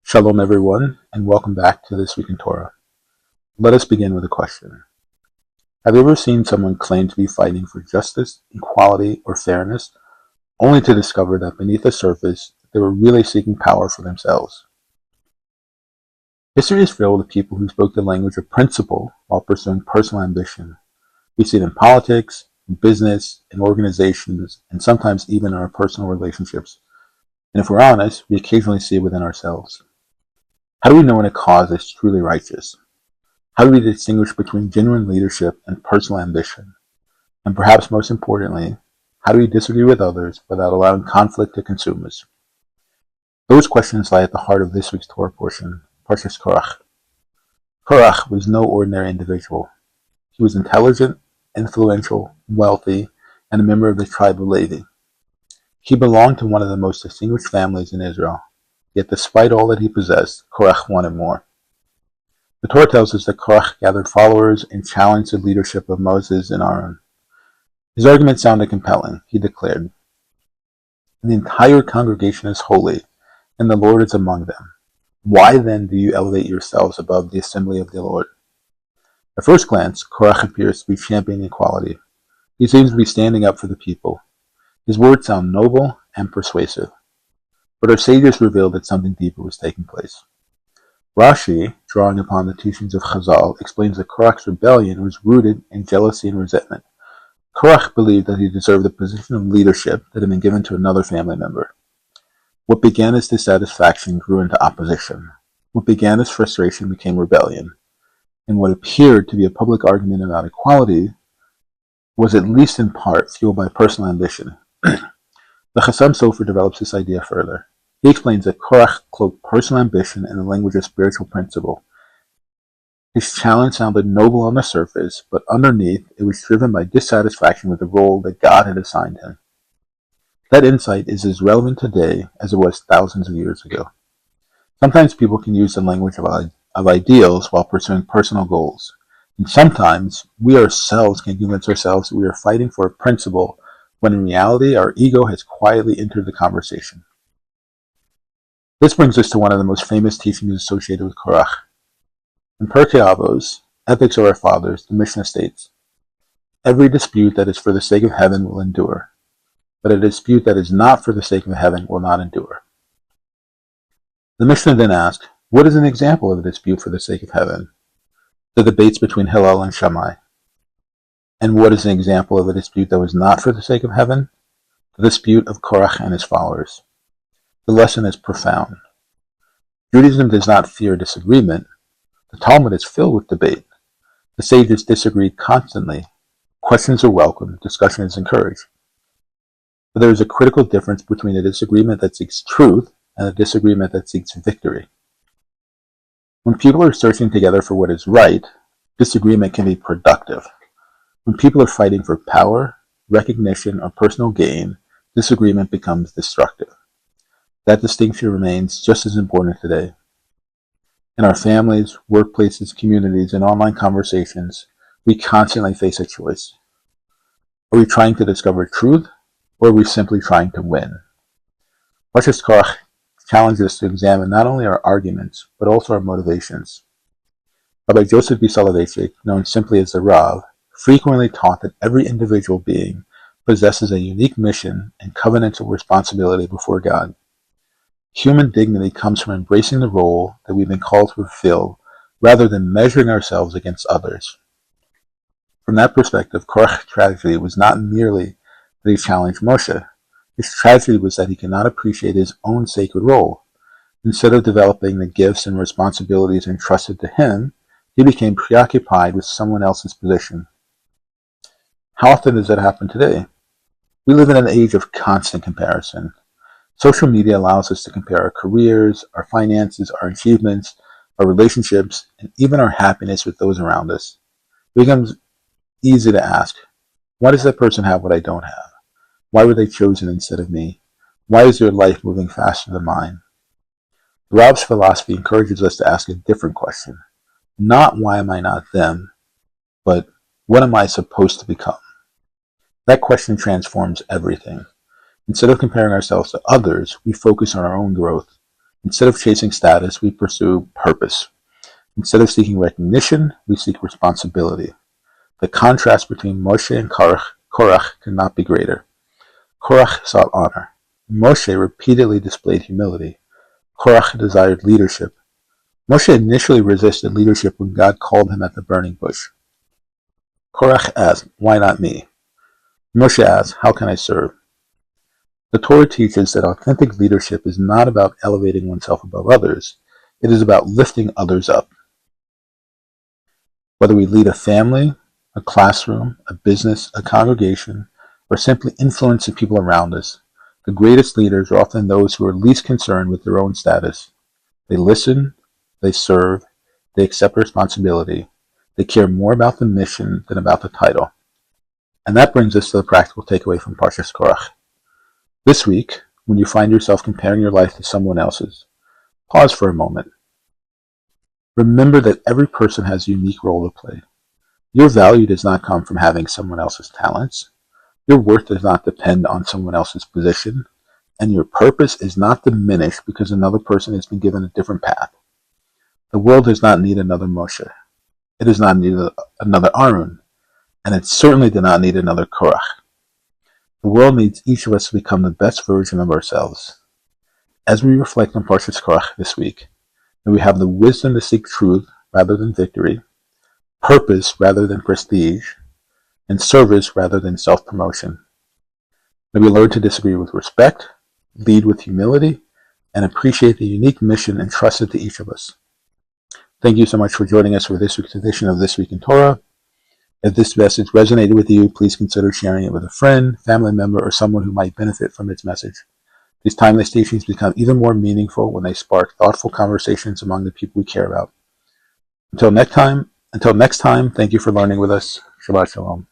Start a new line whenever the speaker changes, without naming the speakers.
Shalom everyone, and welcome back to This Week in Torah. Let us begin with a question. Have you ever seen someone claim to be fighting for justice, equality, or fairness, only to discover that beneath the surface, they were really seeking power for themselves? History is filled with people who spoke the language of principle while pursuing personal ambition. We see it in politics, in business, in organizations, and sometimes even in our personal relationships. And if we're honest, we occasionally see it within ourselves. How do we know when a cause is truly righteous? How do we distinguish between genuine leadership and personal ambition? And perhaps most importantly, how do we disagree with others without allowing conflict to consume us? Those questions lie at the heart of this week's Torah portion, Parshas Korach. Korach was no ordinary individual. He was intelligent, influential, wealthy, and a member of the tribe of Levi. He belonged to one of the most distinguished families in Israel. Yet despite all that he possessed, Korach wanted more. The Torah tells us that Korach gathered followers and challenged the leadership of Moses and Aharon. His argument sounded compelling. He declared, "The entire congregation is holy, and the Lord is among them. Why then do you elevate yourselves above the assembly of the Lord?" At first glance, Korach appears to be championing equality. He seems to be standing up for the people. His words sound noble and persuasive. But our sages revealed that something deeper was taking place. Rashi, drawing upon the teachings of Chazal, explains that Korach's rebellion was rooted in jealousy and resentment. Korach believed that he deserved the position of leadership that had been given to another family member. What began as dissatisfaction grew into opposition. What began as frustration became rebellion. And what appeared to be a public argument about equality was at least in part fueled by personal ambition. The Chassam Sofer develops this idea further. He explains that Korach cloaked personal ambition in the language of spiritual principle. His challenge sounded noble on the surface, but underneath it was driven by dissatisfaction with the role that God had assigned him. That insight is as relevant today as it was thousands of years ago. Sometimes people can use the language of ideals while pursuing personal goals. And sometimes we ourselves can convince ourselves that we are fighting for a principle when in reality our ego has quietly entered the conversation. This brings us to one of the most famous teachings associated with Korach. In Pirkei Avos, Ethics of Our Fathers, the Mishnah states, "Every dispute that is for the sake of heaven will endure, but a dispute that is not for the sake of heaven will not endure." The Mishnah then asks, what is an example of a dispute for the sake of heaven? The debates between Hillel and Shammai. And what is an example of a dispute that was not for the sake of heaven? The dispute of Korach and his followers. The lesson is profound. Judaism does not fear disagreement. The Talmud is filled with debate. The sages disagreed constantly. Questions are welcome. Discussion is encouraged. But there is a critical difference between a disagreement that seeks truth and a disagreement that seeks victory. When people are searching together for what is right, disagreement can be productive. When people are fighting for power, recognition, or personal gain, disagreement becomes destructive. That distinction remains just as important today. In our families, workplaces, communities, and online conversations, we constantly face a choice. Are we trying to discover truth, or are we simply trying to win? Parshas Korach challenges us to examine not only our arguments, but also our motivations. Rabbi Joseph B. Soloveitchik, known simply as the Rav, frequently taught that every individual being possesses a unique mission and covenantal responsibility before God. Human dignity comes from embracing the role that we've been called to fulfill, rather than measuring ourselves against others. From that perspective, Korach's tragedy was not merely that he challenged Moshe. His tragedy was that he could not appreciate his own sacred role. Instead of developing the gifts and responsibilities entrusted to him, he became preoccupied with someone else's position. How often does that happen today? We live in an age of constant comparison. Social media allows us to compare our careers, our finances, our achievements, our relationships, and even our happiness with those around us. It becomes easy to ask, why does that person have what I don't have? Why were they chosen instead of me? Why is their life moving faster than mine? The Rav's philosophy encourages us to ask a different question. Not why am I not them, but what am I supposed to become? That question transforms everything. Instead of comparing ourselves to others, we focus on our own growth. Instead of chasing status, we pursue purpose. Instead of seeking recognition, we seek responsibility. The contrast between Moshe and Korach could not be greater. Korach sought honor. Moshe repeatedly displayed humility. Korach desired leadership. Moshe initially resisted leadership when God called him at the burning bush. Korach asked, "Why not me?" Moshe asked, "How can I serve?" The Torah teaches that authentic leadership is not about elevating oneself above others. It is about lifting others up. Whether we lead a family, a classroom, a business, a congregation, or simply influence the people around us, the greatest leaders are often those who are least concerned with their own status. They listen, they serve, they accept responsibility, they care more about the mission than about the title. And that brings us to the practical takeaway from Parshas Korach. This week, when you find yourself comparing your life to someone else's, pause for a moment. Remember that every person has a unique role to play. Your value does not come from having someone else's talents. Your worth does not depend on someone else's position. And your purpose is not diminished because another person has been given a different path. The world does not need another Moshe. It does not need another Aharon. And it certainly did not need another Korach. The world needs each of us to become the best version of ourselves. As we reflect on Parshas Korach this week, may we have the wisdom to seek truth rather than victory, purpose rather than prestige, and service rather than self-promotion. May we learn to disagree with respect, lead with humility, and appreciate the unique mission entrusted to each of us. Thank you so much for joining us for this week's edition of This Week in Torah. If this message resonated with you, please consider sharing it with a friend, family member, or someone who might benefit from its message. These timeless teachings become even more meaningful when they spark thoughtful conversations among the people we care about. Until next time, thank you for learning with us. Shabbat Shalom.